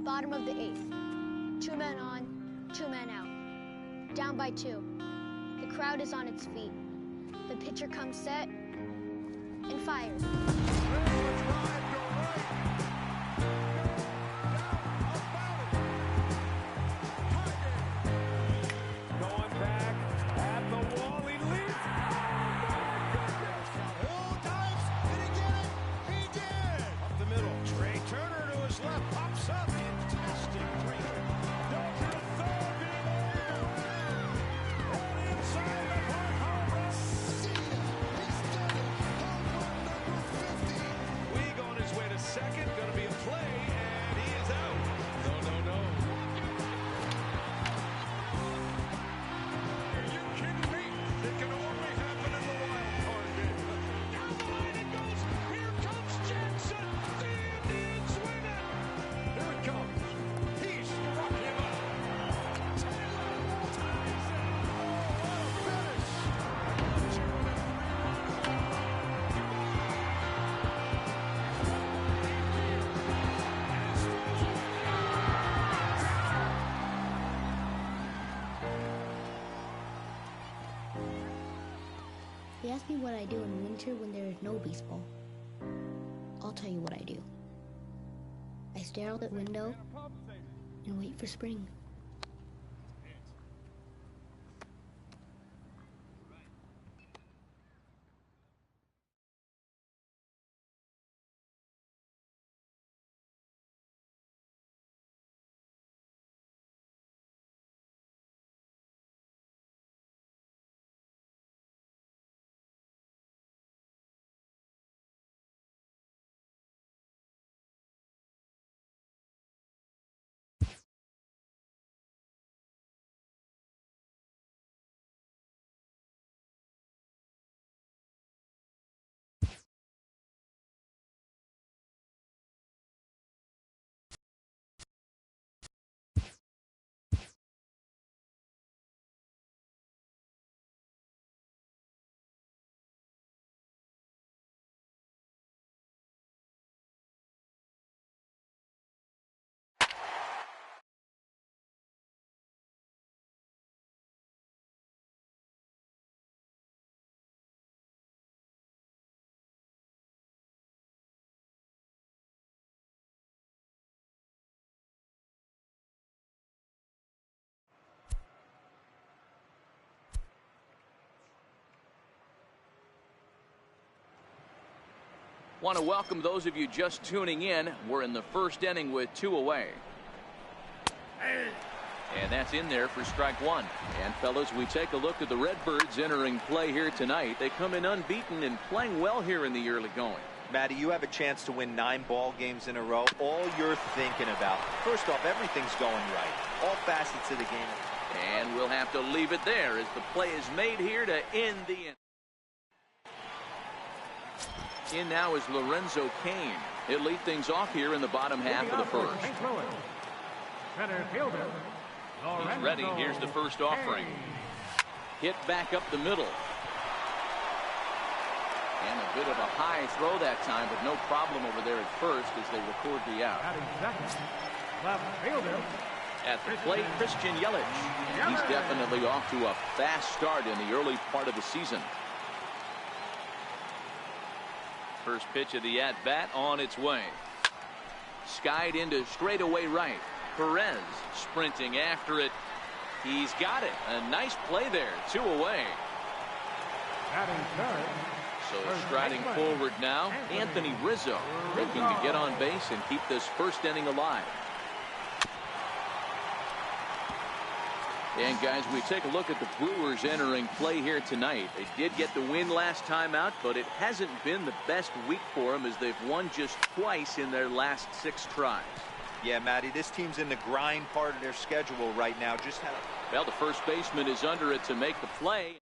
Bottom of the 8th. 2 men on, 2 men out. Down by 2. The crowd is on its feet. The pitcher comes set and fires. Going back at the wall, he leaps. Oh, dives. Did he get it? He did. Up the middle. Trey Turner to his left, pops up. Fantastic break. Down to the third. And inside the park, home run. He's done it. Home run number 50. Weig on his way to second. Going to be a play, and he is out. No. Are you kidding me? It can only happen in the wild card game. Down the line it goes. Here comes Jensen. The Indians win it. Here it comes. He struck him out. Taylor ties it. Oh, what a finish. They ask me what I do in winter when there is no baseball. I'll tell you what I do. I stare out that window and wait for spring. Want to welcome those of you just tuning in. We're in the first inning with 2 away. And that's in there for strike 1. And fellas, we take a look at the Redbirds entering play here tonight. They come in unbeaten and playing well here in the early going. Matty, you have a chance to win 9 ball games in a row. All you're thinking about, first off, everything's going right. All facets of the game. And we'll have to leave it there as the play is made here to end the inning. In now is Lorenzo Cain. He'll lead things off here in the bottom half of the first. He's ready. Here's the first offering. Hit back up the middle. And a bit of a high throw that time, but no problem over there at first as they record the out. At the plate, Christian Yelich. And he's definitely off to a fast start in the early part of the season. First pitch of the at-bat on its way. Skied into straightaway right. Perez sprinting after it. He's got it. A nice play there. 2 away. So striding forward now, Anthony Rizzo looking to get on base and keep this first inning alive. And guys, we take a look at the Brewers entering play here tonight. They did get the win last time out, but it hasn't been the best week for them as they've won just twice in their last 6 tries. Yeah, Matty, this team's in the grind part of their schedule right now. Well, the first baseman is under it to make the play.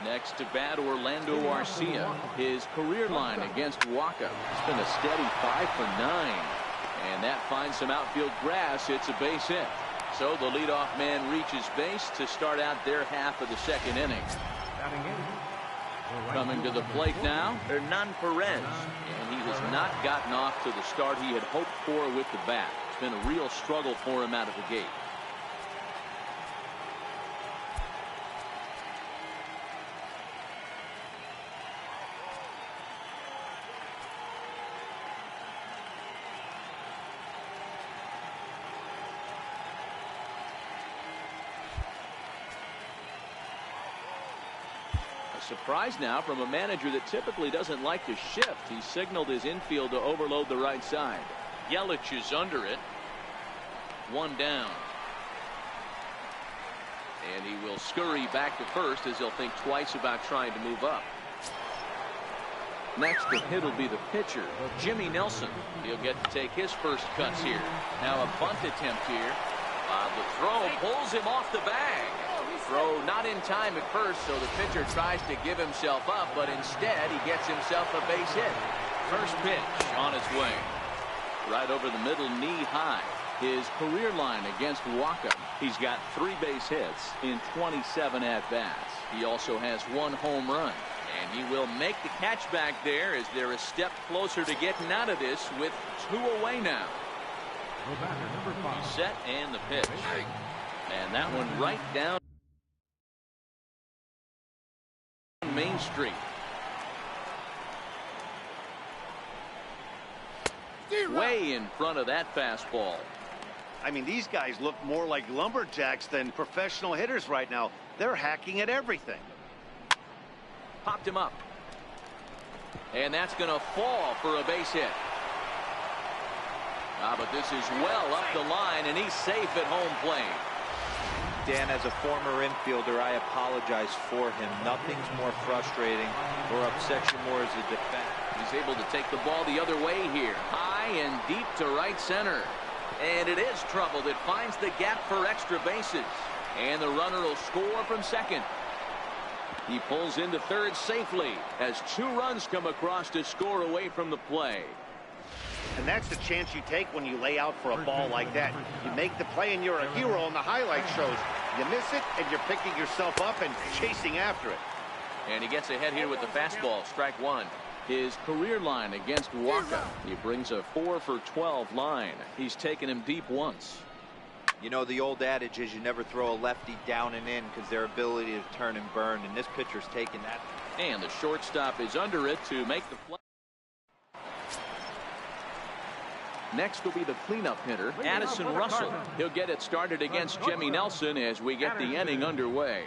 Next to bat, Orlando Arcia. His career line against Waka. It's been a steady 5 for 9. And that finds some outfield grass. It's a base hit. So the leadoff man reaches base to start out their half of the second inning. Coming to the plate now, Hernan Perez. And he has not gotten off to the start he had hoped for with the bat. It's been a real struggle for him out of the gate. Surprise now from a manager that typically doesn't like to shift. He signaled his infield to overload the right side. Yelich is under it. One down. And he will scurry back to first as he'll think twice about trying to move up. Next to hit will be the pitcher, Jimmy Nelson. He'll get to take his first cuts here. Now a bunt attempt here. The throw pulls him off the bag. Throw not in time at first, so the pitcher tries to give himself up, but instead he gets himself a base hit. First pitch on its way. Right over the middle, knee high. His career line against Waka. He's got 3 base hits in 27 at-bats. He also has 1 home run. And he will make the catch back there as they're a step closer to getting out of this with 2 away now. He's set and the pitch. And that one right down Main Street. Way in front of that fastball. I mean, these guys look more like lumberjacks than professional hitters right now. They're hacking at everything. Popped him up. And that's going to fall for a base hit. But this is well up the line, and he's safe at home plate. Dan, as a former infielder, I apologize for him. Nothing's more frustrating or upsets you more as a defender. He's able to take the ball the other way here. High and deep to right center. And it is trouble that finds the gap for extra bases. And the runner will score from second. He pulls into third safely as 2 runs come across to score away from the play. And that's the chance you take when you lay out for a ball like that. You make the play and you're a hero on the highlight shows. You miss it and you're picking yourself up and chasing after it. And he gets ahead here with the fastball. Strike 1. His career line against Waka. He brings a 4 for 12 line. He's taken him deep once. You know, the old adage is you never throw a lefty down and in because their ability to turn and burn, and this pitcher's taking that. And the shortstop is under it to make the play. Next will be the cleanup hitter, Addison Russell. He'll get it started against Jimmy Nelson as we get the inning underway.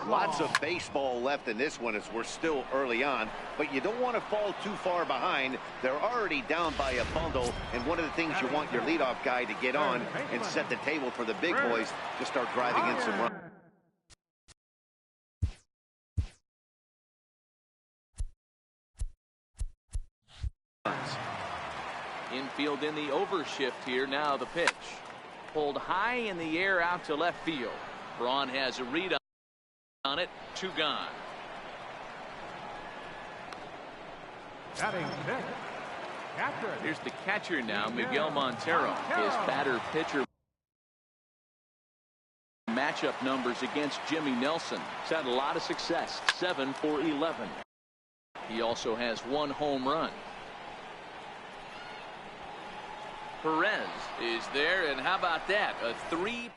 Lots of baseball left in this one as we're still early on, but you don't want to fall too far behind. They're already down by a bundle, and one of the things you want your leadoff guy to get on and set the table for the big boys to start driving in some runs. Infield in the overshift here. Now the pitch. Pulled high in the air out to left field. Braun has a read on it. 2 gone. Here's the catcher now, Miguel Montero. His batter-pitcher matchup numbers against Jimmy Nelson. He's had a lot of success. 7 for 11. He also has 1 home run. Perez is there, and how about that? A 3.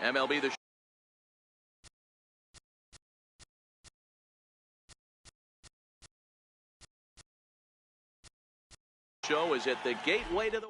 MLB The Show is at the gateway to the...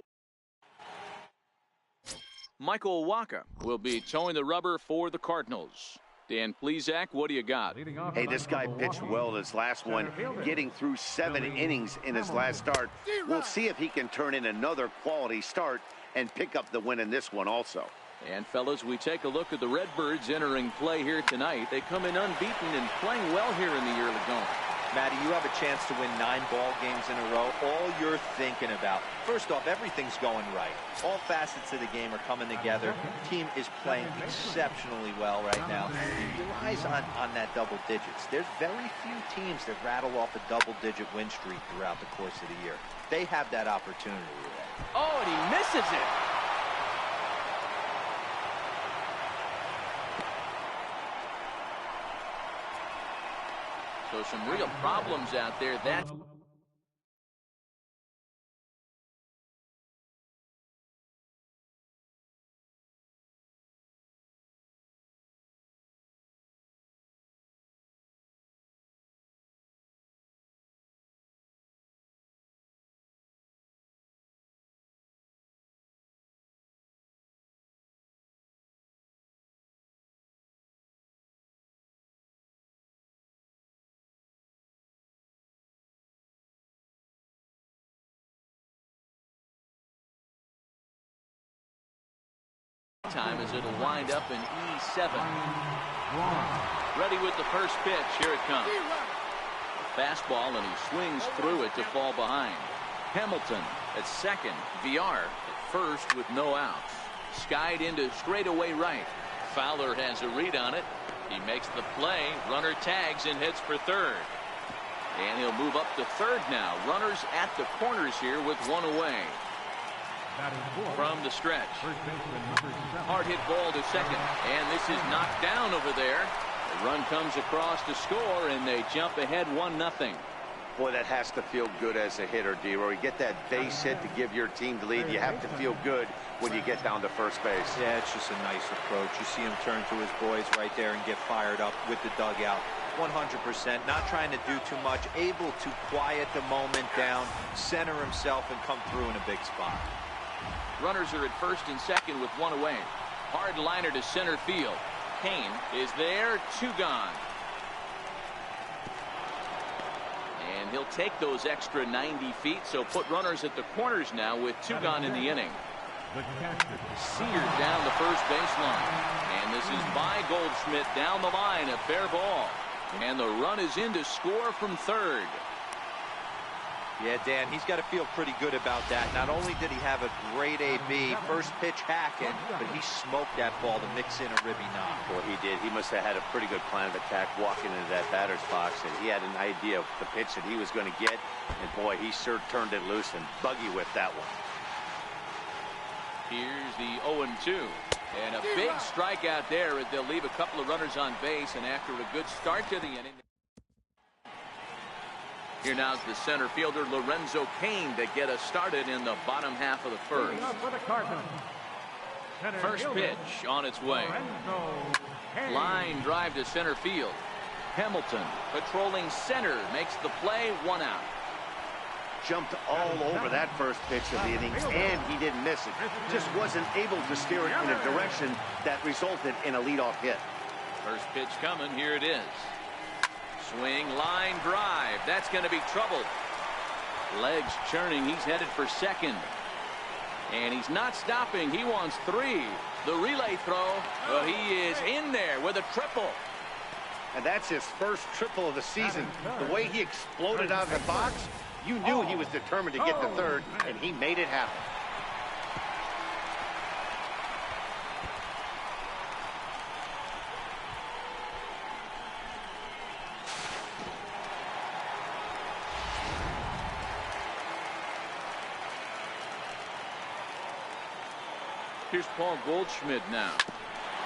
Michael Wacha will be towing the rubber for the Cardinals. Dan Plesac, what do you got? Hey, this guy pitched well his last one, getting through 7 innings in his last start. We'll see if he can turn in another quality start and pick up the win in this one also. And fellas, we take a look at the Redbirds entering play here tonight. They come in unbeaten and playing well here in the early going. Matty, you have a chance to win 9 ball games in a row. All you're thinking about, first off, everything's going right. All facets of the game are coming together. The team is playing exceptionally well right now. Your eyes on that double digits. There's very few teams that rattle off a double-digit win streak throughout the course of the year. They have that opportunity today. Oh, and he misses it. So some real problems out there. That's time as it'll wind up in E7. Ready with the first pitch. Here it comes. Fastball, and he swings through it to fall behind. Hamilton at second. VR at first with no outs. Skied into straightaway right. Fowler has a read on it. He makes the play. Runner tags and hits for third. And he'll move up to third now. Runners at the corners here with one away. From the stretch. Hard hit ball to second. And this is knocked down over there. The run comes across to score, and they jump ahead 1-0. Boy, that has to feel good as a hitter, D-Roy. You get that base hit to give your team the lead. You have to feel good when you get down to first base. Yeah, it's just a nice approach. You see him turn to his boys right there and get fired up with the dugout. 100%, not trying to do too much, able to quiet the moment down, center himself, and come through in a big spot. Runners are at first and second with one away. Hard liner to center field. Kane is there, 2 gone. And he'll take those extra 90 feet, so put runners at the corners now with 2 gone in the inning. Seared down the first baseline. And this is by Goldschmidt down the line, a fair ball. And the run is in to score from third. Yeah, Dan, he's got to feel pretty good about that. Not only did he have a great AB, first pitch hacking, but he smoked that ball to mix in a ribby knock. Boy, he did. He must have had a pretty good plan of attack walking into that batter's box, and he had an idea of the pitch that he was going to get, and boy, he sure turned it loose and buggy whipped that one. Here's the 0-2. And a big strikeout there as they'll leave a couple of runners on base, and after a good start to the inning. Here now's the center fielder Lorenzo Kane to get us started in the bottom half of the first. First pitch on its way. Line drive to center field. Hamilton patrolling center makes the play, 1 out. Jumped all over that first pitch of the inning, and he didn't miss it. Just wasn't able to steer it in a direction that resulted in a leadoff hit. First pitch coming. Here it is. Swing, line drive. That's going to be trouble. Legs churning. He's headed for second. And he's not stopping. He wants 3. The relay throw. Well, he is in there with a triple. And that's his first triple of the season. The way he exploded out of the box, you knew he was determined to get to third, and he made it happen. Here's Paul Goldschmidt now.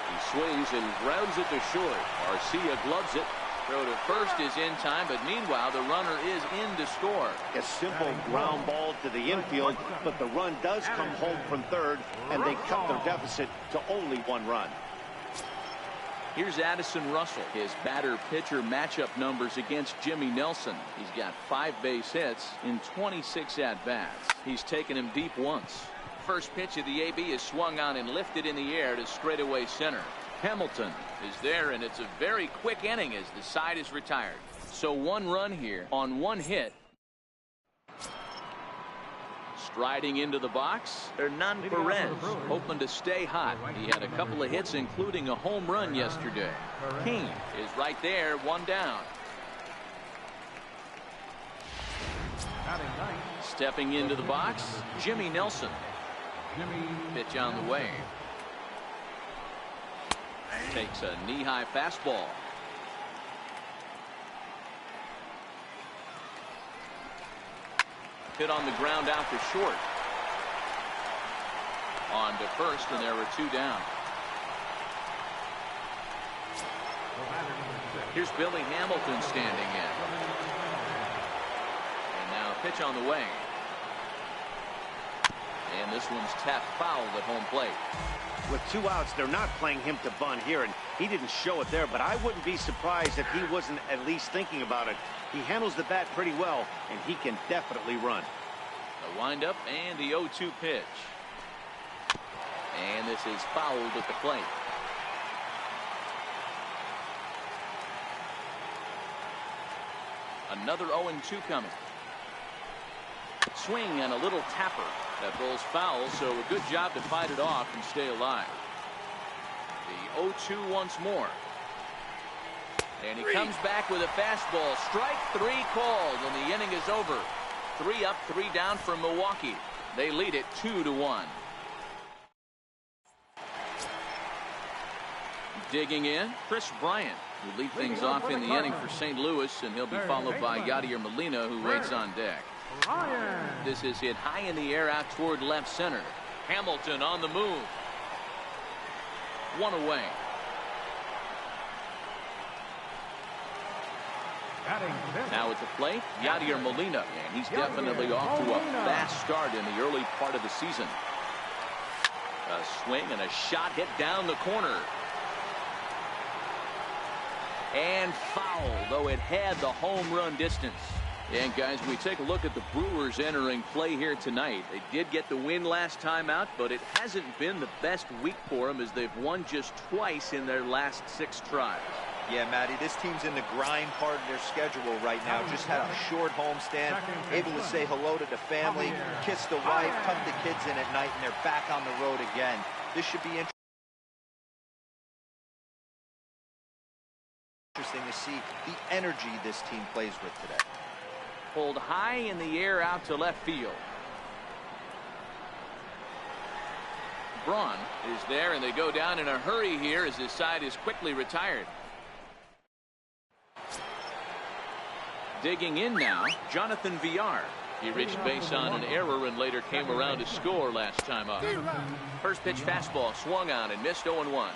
He swings and grounds it to short. Garcia gloves it. Throw to first is in time, but meanwhile the runner is in to score. A simple ground ball to the infield, but the run does come home from third, and they cut their deficit to only 1 run. Here's Addison Russell. His batter-pitcher matchup numbers against Jimmy Nelson. He's got 5 base hits in 26 at-bats. He's taken him deep once. First pitch of the AB is swung on and lifted in the air to straightaway center. Hamilton is there, and it's a very quick inning as the side is retired. So 1 run here on 1 hit. Striding into the box, Hernan Perez, hoping to stay hot. He had a couple of hits, including a home run yesterday. King is right there, 1 down. Stepping into the box, Jimmy Nelson. Pitch on the way. Takes a knee-high fastball. Hit on the ground out to short. On to first, and there were 2 down. Here's Billy Hamilton standing in. And now a pitch on the way. And this one's tapped foul at home plate. With 2 outs, they're not playing him to bunt here, and he didn't show it there, but I wouldn't be surprised if he wasn't at least thinking about it. He handles the bat pretty well, and he can definitely run. The windup and the 0-2 pitch. And this is fouled at the plate. Another 0-2 coming. Swing and a little tapper. That ball's foul, so a good job to fight it off and stay alive. The 0-2 once more. And he comes back with a fastball. Strike 3 called, and the inning is over. 3 up, 3 down for Milwaukee. They lead it 2-1. Digging in, Chris Bryant, who lead things off in the inning for St. Louis, and he'll be followed by Yadier Molina, who waits on deck. This is hit high in the air out toward left center. Hamilton on the move. 1 away. Now at the plate, Yadier Molina, and he's definitely off to a fast start in the early part of the season. A swing and a shot hit down the corner. And foul, though it had the home run distance. And guys, we take a look at the Brewers entering play here tonight. They did get the win last time out, but it hasn't been the best week for them as they've won just twice in their last 6 tries. Yeah, Matty, this team's in the grind part of their schedule right now. Just had a short homestand, able to say hello to the family, kiss the wife, tuck the kids in at night, and they're back on the road again. This should be interesting to see the energy this team plays with today. Pulled high in the air out to left field. Braun is there, and they go down in a hurry here as his side is quickly retired. Digging in now, Jonathan Villar. He reached base on an error and later came around to score last time up. First pitch fastball swung on and missed 0-1.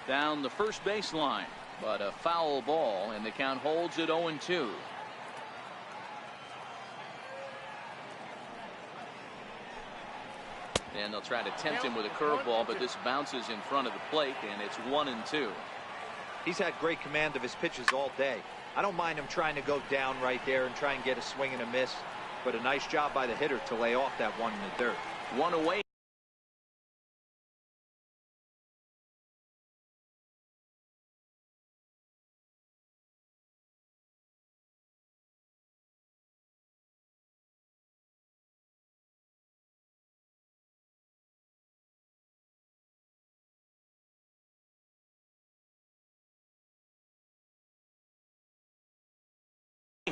Down the first baseline, but a foul ball, and the count holds at 0-2. And they'll try to tempt him with a curveball, but this bounces in front of the plate, and it's 1-2. He's had great command of his pitches all day. I don't mind him trying to go down right there and try and get a swing and a miss, but a nice job by the hitter to lay off that one in the dirt. 1 away.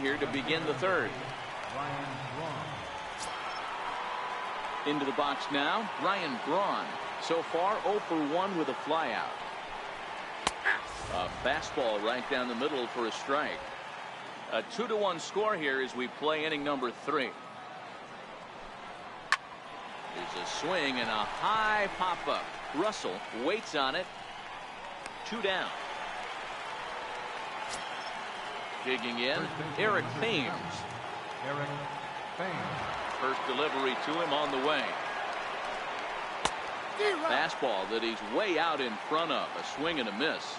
Here to begin the third. Into the box now, Ryan Braun. So far 0 for 1 with a flyout. A fastball right down the middle for a strike. A 2-1 score here as we play inning number 3. There's a swing and a high pop-up. Russell waits on it. 2 down. Digging in, Eric Thames. First delivery to him on the way. Fastball that he's way out in front of. A swing and a miss.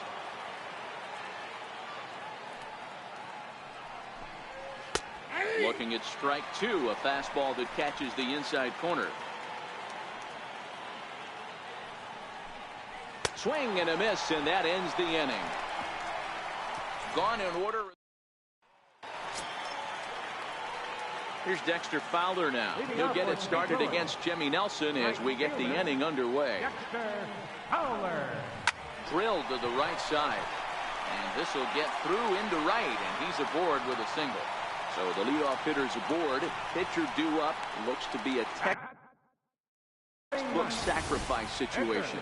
Looking at strike 2. A fastball that catches the inside corner. Swing and a miss, and that ends the inning. Gone in order. Here's Dexter Fowler now. He'll get it started against Jimmy Nelson as we get the inning underway. Drilled to the right side. And this will get through into right, and he's aboard with a single. So the leadoff hitter's aboard. Pitcher due up. Looks to be a textbook sacrifice situation.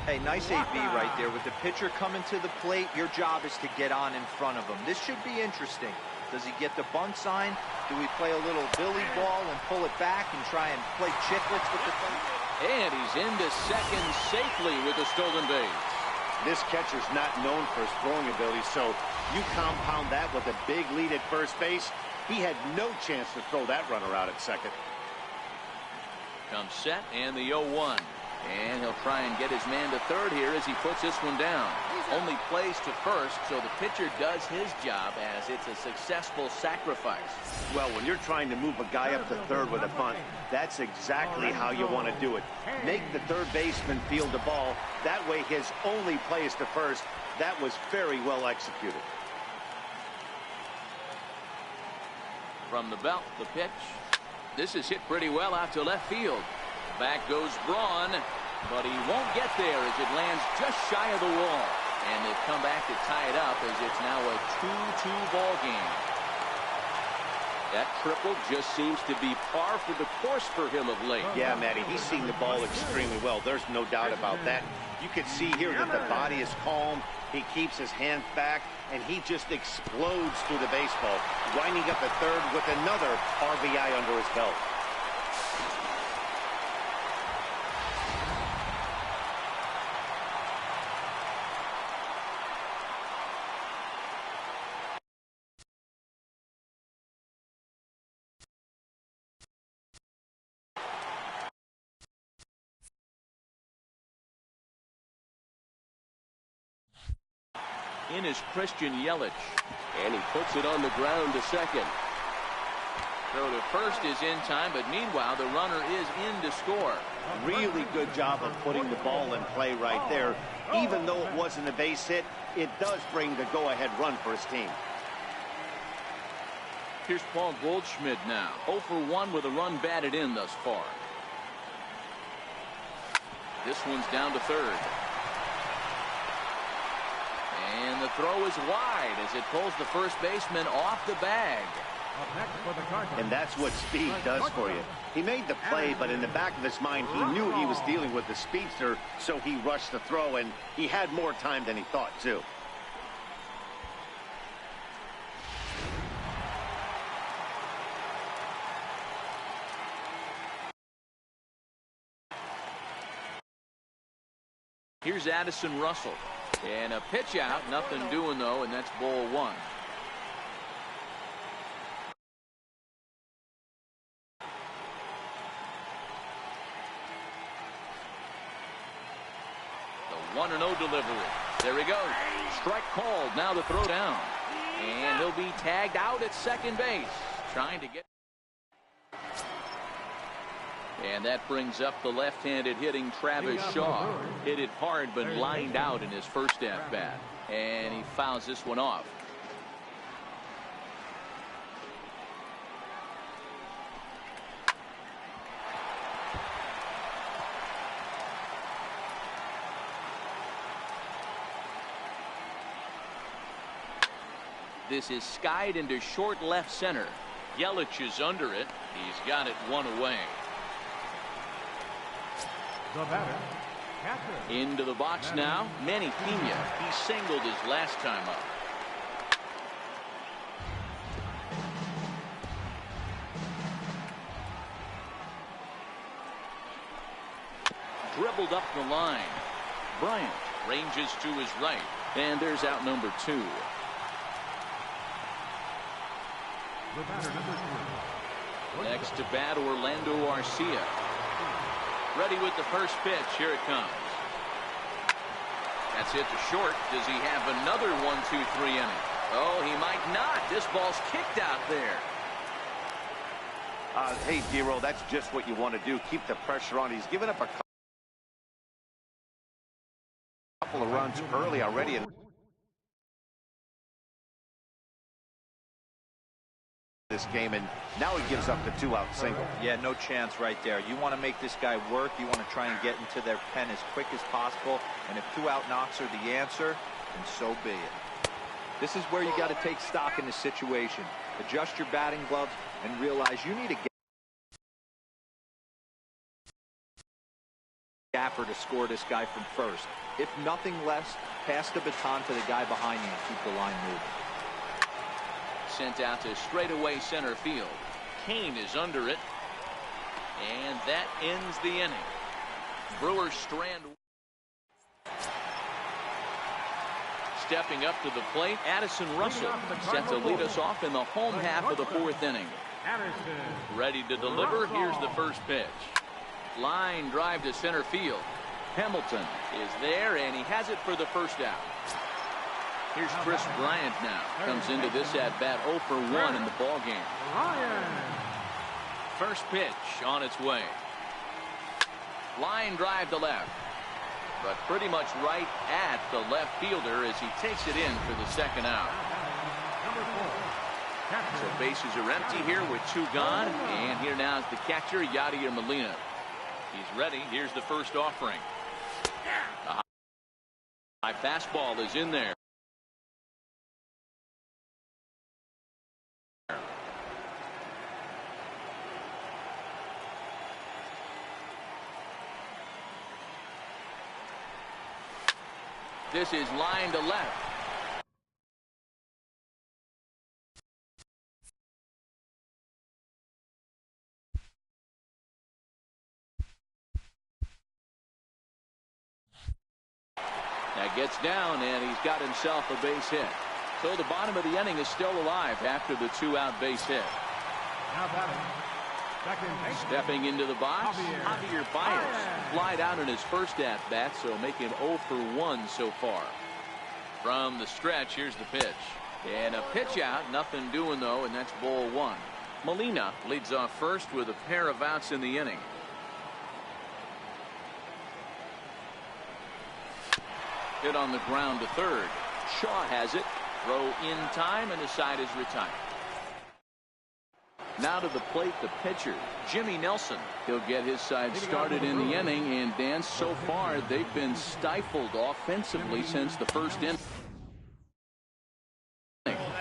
Hey, nice AB right there. With the pitcher coming to the plate, your job is to get on in front of him. This should be interesting. Does he get the bunt sign? Do we play a little billy ball and pull it back and try and play chicklets with the thing? And he's into second safely with a stolen base. This catcher's not known for his throwing ability, so you compound that with a big lead at first base. He had no chance to throw that runner out at second. Comes set and the 0-1. And he'll try and get his man to third here as he puts this one down. Only plays to first, so the pitcher does his job as it's a successful sacrifice. Well, when you're trying to move a guy up to third with a bunt, that's exactly how you want to do it. Make the third baseman field the ball. That way his only play is to first. That was very well executed. From the belt, the pitch. This is hit pretty well out to left field. Back goes Braun, but he won't get there as it lands just shy of the wall. And they've come back to tie it up as it's now a 2-2 ball game. That triple just seems to be par for the course for him of late. Yeah, Matty, he's seeing the ball extremely well. There's no doubt about that. You can see here that the body is calm. He keeps his hands back, and he just explodes through the baseball, winding up at third with another RBI under his belt. In is Christian Yelich, and he puts it on the ground to second. Throw to first is in time, but meanwhile the runner is in to score. Really good job of putting the ball in play right there. Even though it wasn't a base hit, it does bring the go-ahead run for his team. Here's Paul Goldschmidt now, 0 for 1 with a run batted in thus far. This one's down to third. And the throw is wide as it pulls the first baseman off the bag. And that's what speed does for you. He made the play, but in the back of his mind, he knew he was dealing with the speedster, so he rushed the throw, and he had more time than he thought, too. Here's Addison Russell. And a pitch out, nothing doing though, and that's ball 1. The 1-0 delivery. There he goes. Strike called. Now the throw down. And he'll be tagged out at second base. Trying to get. And that brings up the left-handed hitting Travis Shaw. Hit it hard but lined out in his first at-bat. And he fouls this one off. This is skied into short left center. Yelich is under it. He's got it one away. The batter, into the box now, Manny Pena. He singled his last time up. dribbled up the line. Bryant ranges to his right, and there's out number 2. Next to bat, Orlando Arcia. Ready with the first pitch. Here it comes. That's hit to short. Does he have another 1-2-3 inning? Oh, he might not. This ball's kicked out there. Hey, Dero, that's just what you want to do. Keep the pressure on. He's given up a couple of runs early already. This game, and now he gives up the 2-out single. Yeah, no chance right there. You want to make this guy work. You want to try and get into their pen as quick as possible. And if 2-out knocks are the answer, then so be it. This is where you got to take stock in the situation. Adjust your batting gloves and realize you need a gaffer to score this guy from first. If nothing less, pass the baton to the guy behind you and keep the line moving. Sent out to straightaway center field. Kane is under it, and that ends the inning. Brewers strand. Stepping up to the plate, Addison Russell set to lead us off in the home half of the 4th inning. Ready to deliver. Here's the first pitch. Line drive to center field. Hamilton is there, and he has it for the first out. Here's Chris Bryant now. Comes into this at-bat 0 for 1 in the ballgame. First pitch on its way. Line drive to left. But pretty much right at the left fielder as he takes it in for the second out. So bases are empty here with 2 gone. And here now is the catcher, Yadier Molina. He's ready. Here's the first offering. The high fastball is in there. This is line to left. That gets down, and he's got himself a base hit. So the bottom of the inning is still alive after the 2-out base hit. Stepping into the box, Javier Baez flied out in his first at-bat, so making 0 for 1 so far. From the stretch, here's the pitch. And a pitch out, nothing doing though, and that's ball 1. Molina leads off first with a pair of outs in the inning. Hit on the ground to third. Shaw has it. Throw in time, and the side is retired. Now to the plate, the pitcher, Jimmy Nelson. He'll get his side started in the inning, and Dan, so far they've been stifled offensively since the first inning.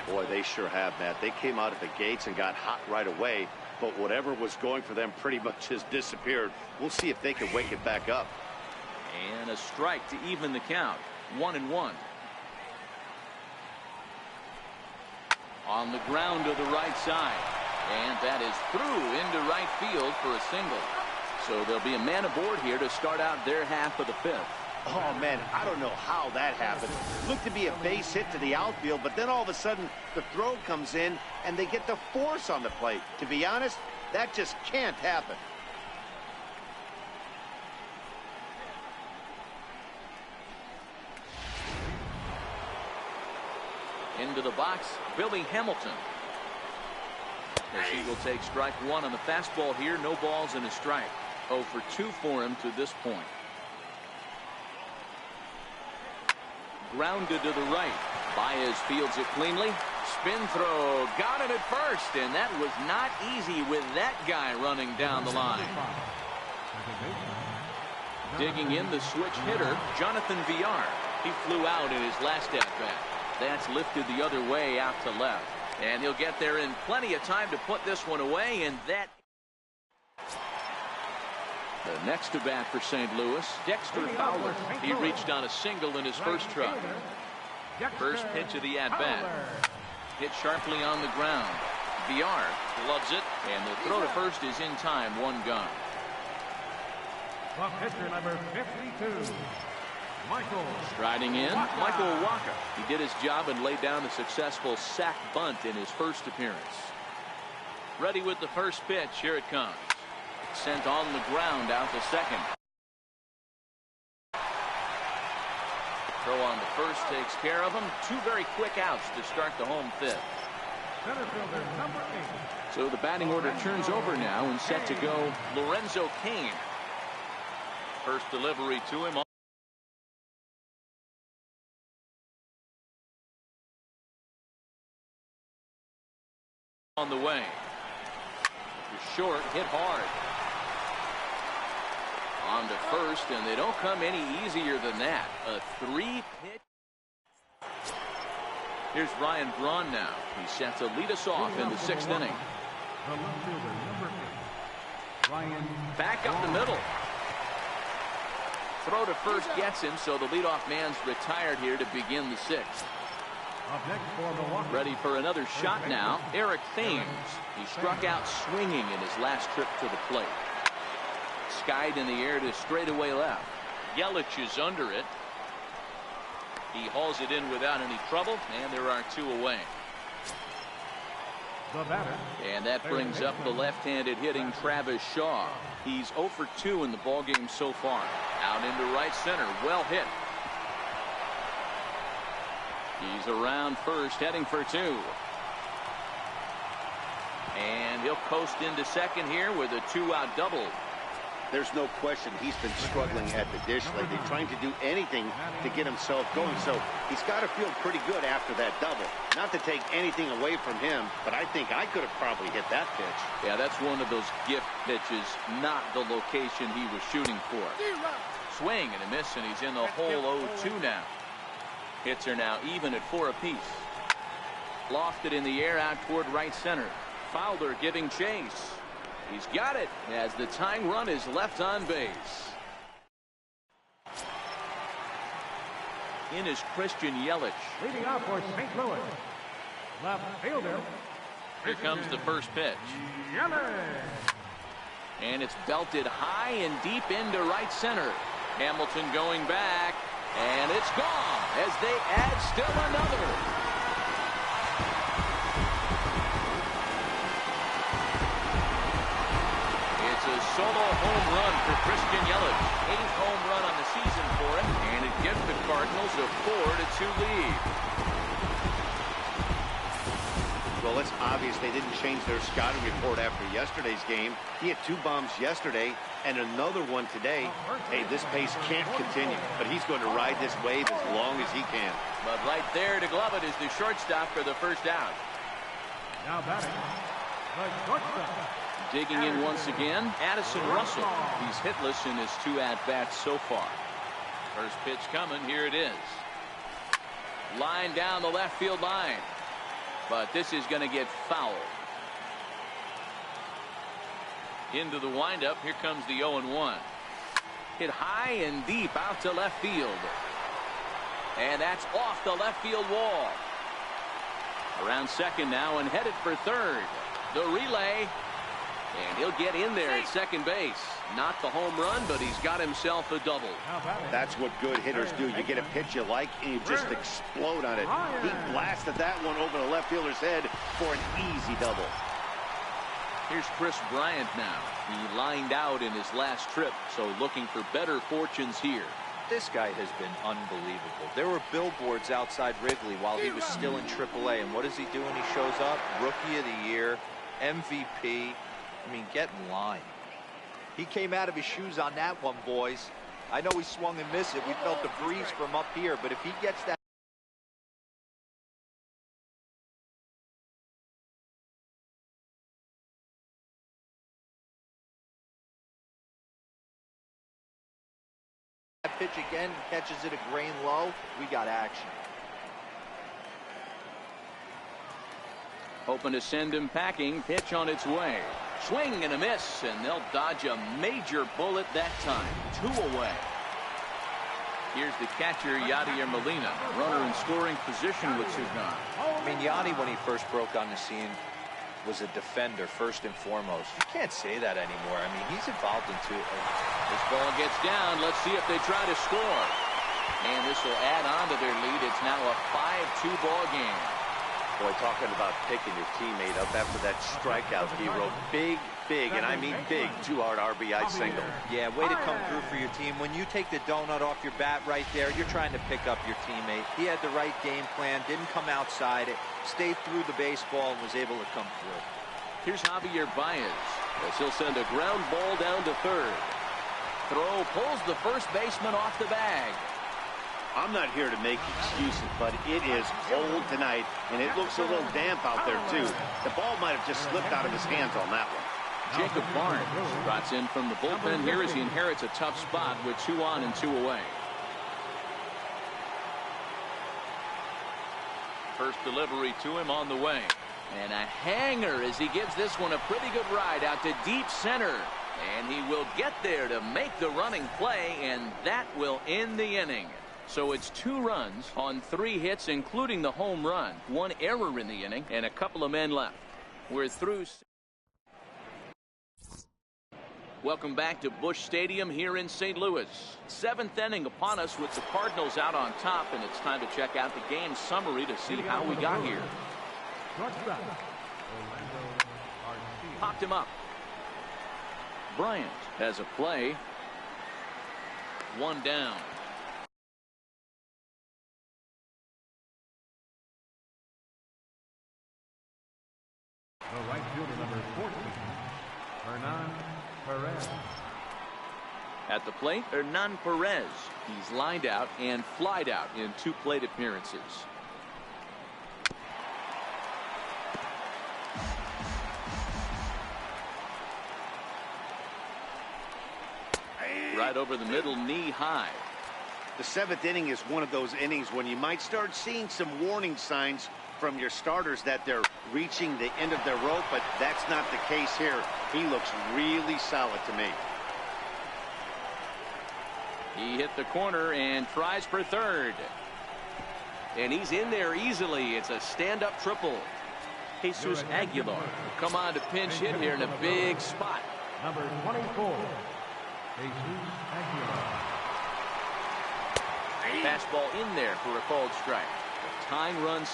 Boy, they sure have, Matt. They came out of the gates and got hot right away, but whatever was going for them pretty much has disappeared. We'll see if they can wake it back up. And a strike to even the count. 1-1. On the ground to the right side. And that is through into right field for a single. So there'll be a man aboard here to start out their half of the 5th. Oh, man, I don't know how that happened. Looked to be a base hit to the outfield, but then all of a sudden the throw comes in and they get the force on the plate. To be honest, that just can't happen. Into the box, Billy Hamilton. As he will take strike 1 on the fastball here. No balls and a strike. 0 for 2 for him to this point. Grounded to the right. Baez fields it cleanly. Spin throw. Got it at first. And that was not easy with that guy running down the line. Digging in the switch hitter, Jonathan Villar. He flew out in his last at-bat. That's lifted the other way out to left. And he'll get there in plenty of time to put this one away, and that. The next to bat for St. Louis, Dexter Fowler. He reached on a single in his first try. First pitch of the at-bat. Hit sharply on the ground. Villar loves it, and the throw to first is in time. 1 gone. The pitcher, number 52, Michael. Striding in, Michael Waka. He did his job and laid down a successful sac bunt in his first appearance. Ready with the first pitch. Here it comes. Sent on the ground out to second. Throw on the first takes care of him. Two very quick outs to start the home fifth. Center fielder, number 8. So the batting order turns over now and set to go Lorenzo Cain. First delivery to him. On the way. Short, hit hard. On to first, and they don't come any easier than that. A 3-pitch. Here's Ryan Braun now. He's set to lead us off in the 6th inning. The left fielder, number 8, Ryan. Back up the middle. Throw to first gets him, so the leadoff man's retired here to begin the 6th. Up next for Milwaukee. Ready for another shot now. Eric Thames. He struck out swinging in his last trip to the plate. Skied in the air to straightaway left. Yelich is under it. He hauls it in without any trouble, and there are 2 away. The batter. And that brings up the left-handed hitting Travis Shaw. He's 0 for 2 in the ballgame so far. Out into right center. Well hit. He's around first, heading for 2. And he'll coast into second here with a 2-out double. There's no question he's been struggling at the dish lately, trying to do anything to get himself going. So he's got to feel pretty good after that double. Not to take anything away from him, but I think I could have probably hit that pitch. Yeah, that's one of those gift pitches, not the location he was shooting for. Swing and a miss, and he's in the hole 0-2 now. Hits are now even at 4 apiece. Lofted in the air out toward right center. Fowler giving chase. He's got it as the tying run is left on base. In is Christian Yelich. Leading off for St. Louis, left fielder. Here comes the first pitch. Yelich. And it's belted high and deep into right center. Hamilton going back. And it's gone as they add still another. It's a solo home run for Christian Yelich. 8th home run on the season for him. And it gives the Cardinals a 4-2 lead. Well, it's obvious they didn't change their scouting report after yesterday's game. He had 2 bombs yesterday and another one today. Hey, this pace can't continue, but he's going to ride this wave as long as he can. But right there to glove it is the shortstop for the first out. Now batting, the shortstop. Digging in once again, Addison Russell. He's hitless in his 2 at-bats so far. First pitch coming. Here it is. Line down the left field line. But this is going to get fouled. Into the windup. Here comes the 0-1. Hit high and deep out to left field. And that's off the left field wall. Around second now and headed for third. The relay. And he'll get in there at second base. Not the home run, but he's got himself a double. That's what good hitters do. You get a pitch you like, and you just explode on it. He blasted that one over the left fielder's head for an easy double. Here's Chris Bryant now. He lined out in his last trip, so looking for better fortunes here. This guy has been unbelievable. There were billboards outside Wrigley while he was still in AAA, and what does he do when he shows up? Rookie of the Year, MVP. I mean, get in line. He came out of his shoes on that one, boys. I know he swung and missed it. We felt the breeze from up here, but if he gets that pitch again, catches it a grain low, we got action. Hoping to send him packing. Pitch on its way. Swing and a miss, and they'll dodge a major bullet that time. 2 away. Here's the catcher, Yadier Molina. Runner in scoring position with 2 gone. I mean, Yadi, when he first broke on the scene, was a defender first and foremost. You can't say that anymore. I mean, he's involved in two. This ball gets down. Let's see if they try to score. And this will add on to their lead. It's now a 5-2 ball game. Boy, talking about picking your teammate up after that strikeout, hero. Big, and I mean big, 2-out RBI single. Yeah, way to come through for your team. When you take the donut off your bat right there, you're trying to pick up your teammate. He had the right game plan, didn't come outside it, stayed through the baseball, and was able to come through. Here's Javier Baez as he'll send a ground ball down to third. Throw pulls the first baseman off the bag. I'm not here to make excuses, but it is cold tonight, and it looks a little damp out there, too. The ball might have just slipped out of his hands on that one. Jacob Barnes trots in from the bullpen here as he inherits a tough spot with 2 on and 2 away. First delivery to him on the way. And a hanger as he gives this one a pretty good ride out to deep center. And he will get there to make the running play, and that will end the inning. So it's 2 runs on 3 hits, including the home run. 1 error in the inning, and a couple of men left. We're through. Welcome back to Busch Stadium here in St. Louis. 7th inning upon us with the Cardinals out on top, and it's time to check out the game summary to see how we got here. Popped him up. Bryant has a play. 1 down. The right fielder, number 14, Hernan Perez. At the plate, Hernan Perez. He's lined out and flied out in 2 plate appearances. Right over the middle, knee high. The 7th inning is one of those innings when you might start seeing some warning signs from your starters that they're reaching the end of their rope, but that's not the case here. He looks really solid to me. He hit the corner and tries for third. And he's in there easily. It's a stand-up triple. Jesus Aguilar will come on to pinch hit here in a big spot. Number 24, Jesus Aguilar. Fastball in there for a called strike. The tying runs.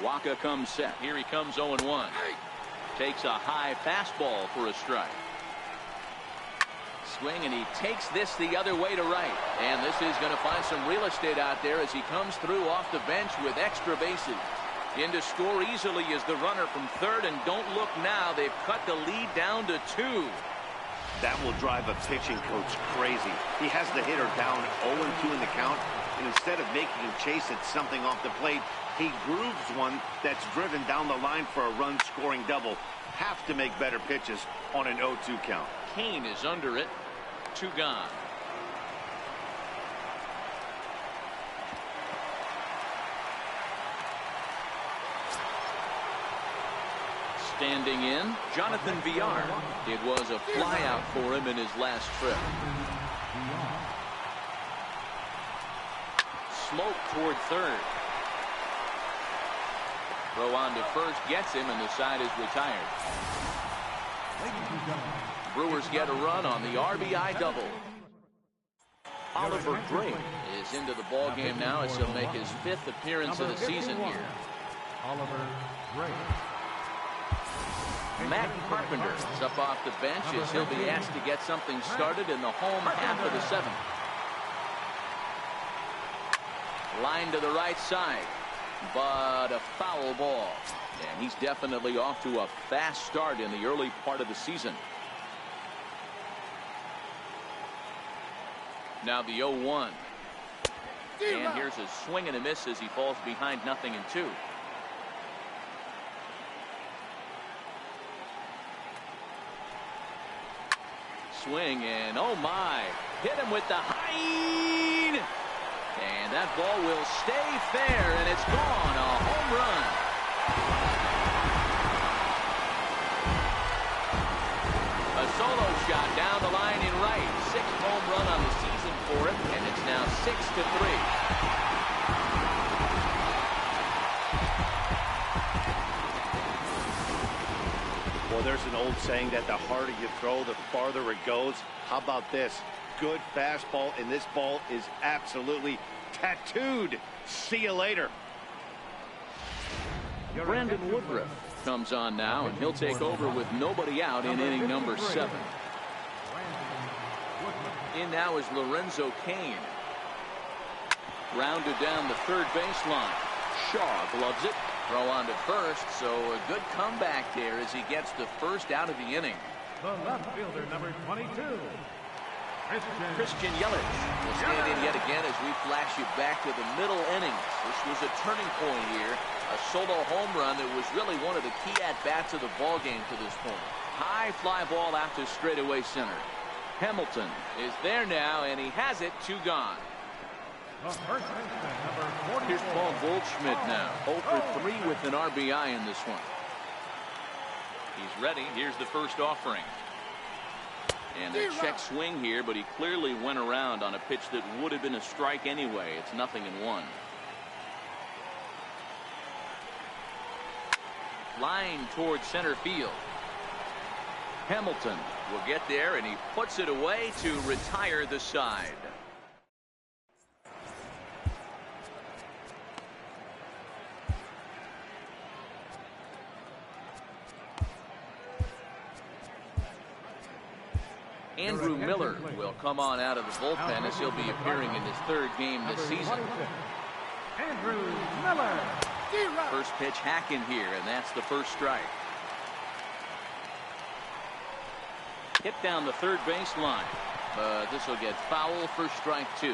Waka comes set. Here he comes 0-1. Takes a high fastball for a strike. Swing, and he takes this the other way to right. And this is going to find some real estate out there as he comes through off the bench with extra bases. In to score easily is the runner from third, and don't look now. They've cut the lead down to 2. That will drive a pitching coach crazy. He has the hitter down 0-2 in the count, and instead of making him chase at something off the plate, he grooves one that's driven down the line for a run-scoring double. Have to make better pitches on an 0-2 count. Kane is under it. 2 gone. Standing in, Jonathan Villar. It was a flyout for him in his last trip. Smoke toward third. Throw on to first, gets him, and the side is retired. Brewers get a run on the RBI double. Oliver Gray is into the ball game now as he'll make his 5th appearance of the season here. Oliver Gray. Matt Carpenter is up off the bench as he'll be asked to get something started in the home half of the 7th. Line to the right side, but a foul ball. And he's definitely off to a fast start in the early part of the season. Now the 0-1. And here's a swing and a miss as he falls behind 0-2. Swing, and oh my, hit him with the high. And that ball will stay fair, and it's gone. A home run. A solo shot down the line in right. 6th home run on the season for him, and it's now 6-3. Well, there's an old saying that the harder you throw, the farther it goes. How about this? Good fastball, and this ball is absolutely tattooed. See you later. Brandon Woodruff comes on now, and he'll take over with nobody out in inning number 7. In now is Lorenzo Cain. Grounded down the third baseline. Shaw gloves it. Throw on to first, so a good comeback there as he gets the first out of the inning. The left fielder, number 22, Christian Yelich will stand in yet again as we flash you back to the middle innings. This was a turning point here. A solo home run that was really one of the key at-bats of the ball game to this point. High fly ball out to straightaway center. Hamilton is there now, and he has it. 2 gone. the first baseman, number 44. Here's Paul Goldschmidt now. 0 for 3 with an RBI in this one. He's ready. Here's the first offering. And a check swing here, but he clearly went around on a pitch that would have been a strike anyway. It's 0-1. Line towards center field. Hamilton will get there, and he puts it away to retire the side. Andrew Miller will come on out of the bullpen as he'll be appearing in his 3rd game this season. Andrew Miller. First pitch hacking here, and that's the first strike. Hit down the third baseline, but this will get foul for strike 2.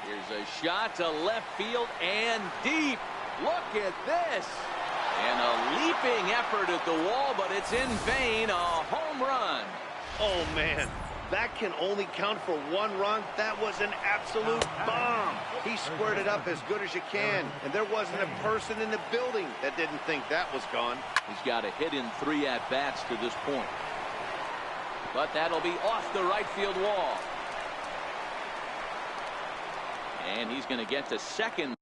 Here's a shot to left field and deep. Look at this. And a leaping effort at the wall, but it's in vain. A home run. Oh, man. That can only count for 1 run. That was an absolute bomb. He squared it up as good as you can, and there wasn't a person in the building that didn't think that was gone. He's got a hit in 3 at-bats to this point. But that'll be off the right field wall. And he's going to get to second.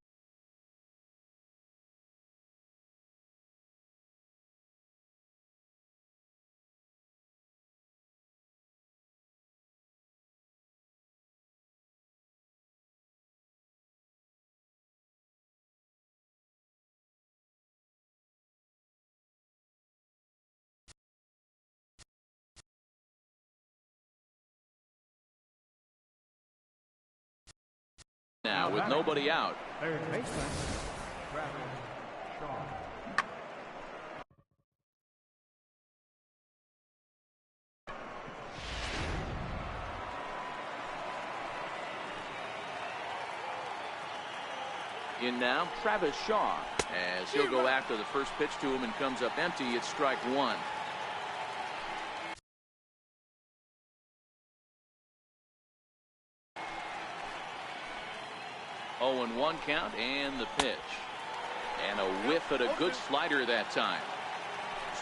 Now with nobody out. Third baseman, Travis Shaw. In now, Travis Shaw, as he'll go after the first pitch to him and comes up empty. It's strike 1. Oh, and 1 count, and the pitch. And a whiff at a good slider that time.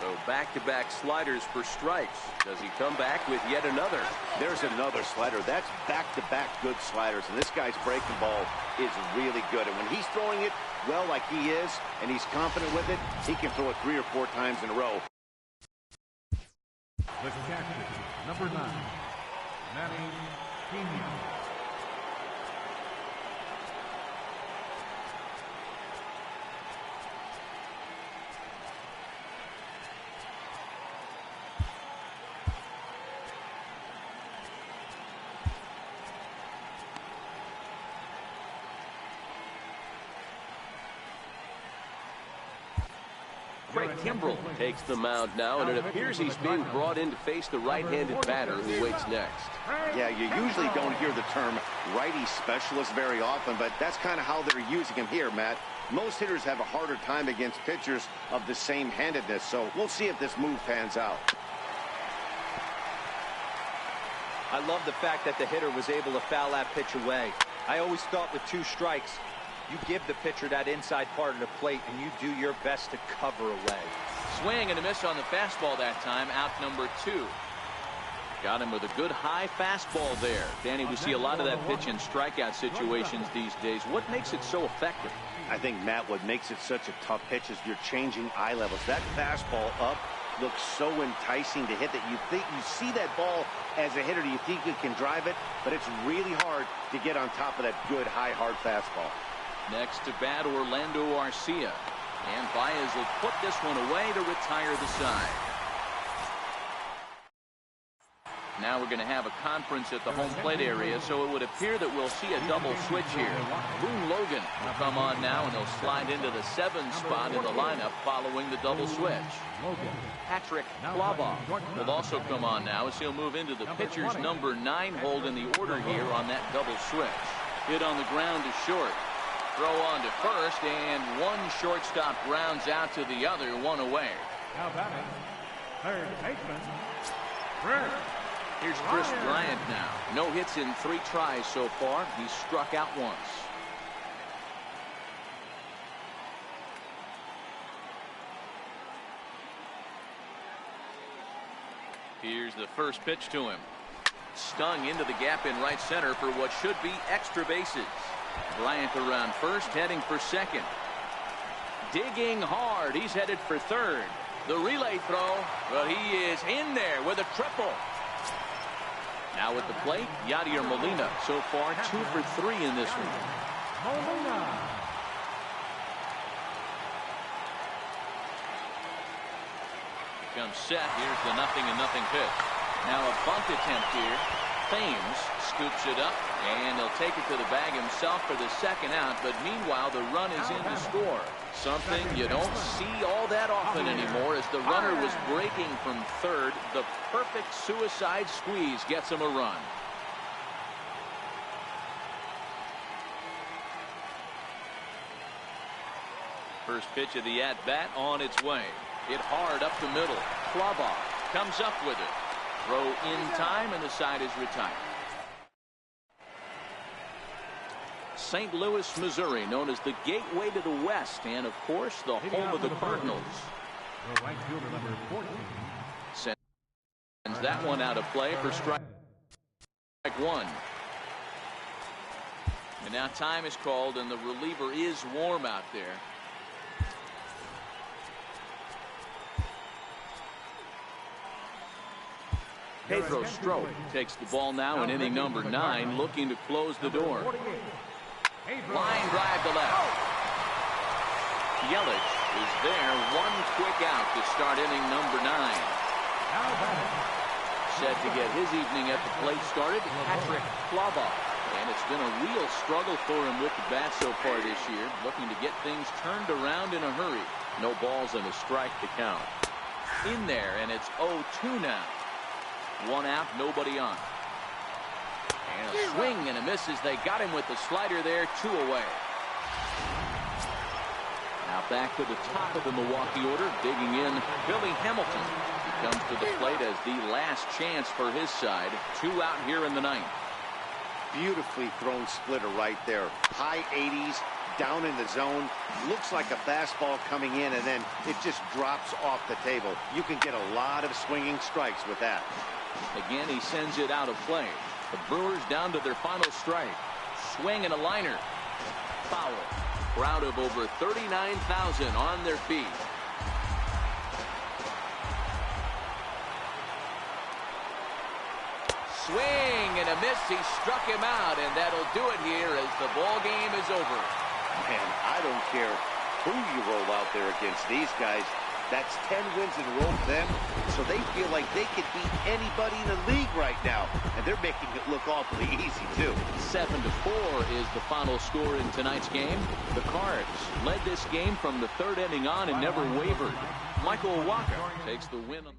So back-to-back sliders for strikes. Does he come back with yet another? There's another slider. That's back-to-back good sliders, and this guy's breaking ball is really good. And when he's throwing it well like he is, and he's confident with it, he can throw it 3 or 4 times in a row. The catcher, number 9, Manny Pena. Craig Kimbrell takes the mound now, and it appears he's being brought in to face the right-handed batter who waits next. Yeah, you usually don't hear the term righty specialist very often, but that's kind of how they're using him here, Matt. Most hitters have a harder time against pitchers of the same handedness, so we'll see if this move pans out. I love the fact that the hitter was able to foul that pitch away. I always thought with 2 strikes, you give the pitcher that inside part of the plate and you do your best to cover away. Swing and a miss on the fastball that time. Out number 2. Got him with a good high fastball there. Danny, we see a lot of that pitch in strikeout situations these days. What makes it so effective? I think, Matt, what makes it such a tough pitch is you're changing eye levels. That fastball up looks so enticing to hit that you think you see that ball as a hitter. You think you can drive it, but it's really hard to get on top of that good high hard fastball. Next to bat, Orlando Arcia. And Baez will put this one away to retire the side. Now we're going to have a conference at the home plate area, so it would appear that we'll see a double switch here. Boone Logan will come on now, and he'll slide into the 7th spot in the lineup following the double switch. Patrick Chlaba will also come on now as he'll move into the pitcher's number 9 hold in the order here on that double switch. Hit on the ground to short. Throw on to first, and one shortstop grounds out to the other, one away. Now batting, third baseman, Bryant. Here's Chris Bryant now. No hits in 3 tries so far. He's struck out once. Here's the first pitch to him. Stung into the gap in right center for what should be extra bases. Bryant around first, heading for second. Digging hard. He's headed for third. The relay throw, but he is in there with a triple. Now at the plate, Yadier Molina. So far, 2 for 3 in this one. Molina. Comes set. Here's the 0-0 pitch. Now a bunt attempt here. Thames scoops it up, and he'll take it to the bag himself for the second out. But meanwhile, the run is in to score. Something you don't see all that often anymore, as the runner was breaking from third. The perfect suicide squeeze gets him a run. First pitch of the at-bat on its way. Hit hard up the middle. Chlaba comes up with it. Throw in time, and the side is retired. St. Louis, Missouri, known as the gateway to the West, and of course the home of the Cardinals. The right fielder, number 14. Sends that one out of play for strike 1. And now time is called, and the reliever is warm out there. Pedro Strop takes the ball now in inning number 9, looking to close the door. Line drive to left. Yelich is there, one quick out to start inning number 9. Set to get his evening at the plate started, Patrick Chlaba. And it's been a real struggle for him with the bat so far this year, looking to get things turned around in a hurry. No balls and a strike to count. In there, and it's 0-2 now. 1 out, nobody on. And a swing and a miss as they got him with the slider there, 2 away. Now back to the top of the Milwaukee order, digging in Billy Hamilton. He comes to the plate as the last chance for his side. 2 out here in the 9th. Beautifully thrown splitter right there. High 80s, down in the zone. Looks like a fastball coming in, and then it just drops off the table. You can get a lot of swinging strikes with that. Again, he sends it out of play. The Brewers down to their final strike. Swing and a liner. Foul. Crowd of over 39,000 on their feet. Swing and a miss. He struck him out, and that'll do it here as the ball game is over. Man, I don't care who you roll out there against these guys. That's 10 wins in a row for them, so they feel like they could beat anybody in the league right now, and they're making it look awfully easy, too. 7-4 is the final score in tonight's game. The Cards led this game from the 3rd inning on and never wavered. Michael Wacha takes the win on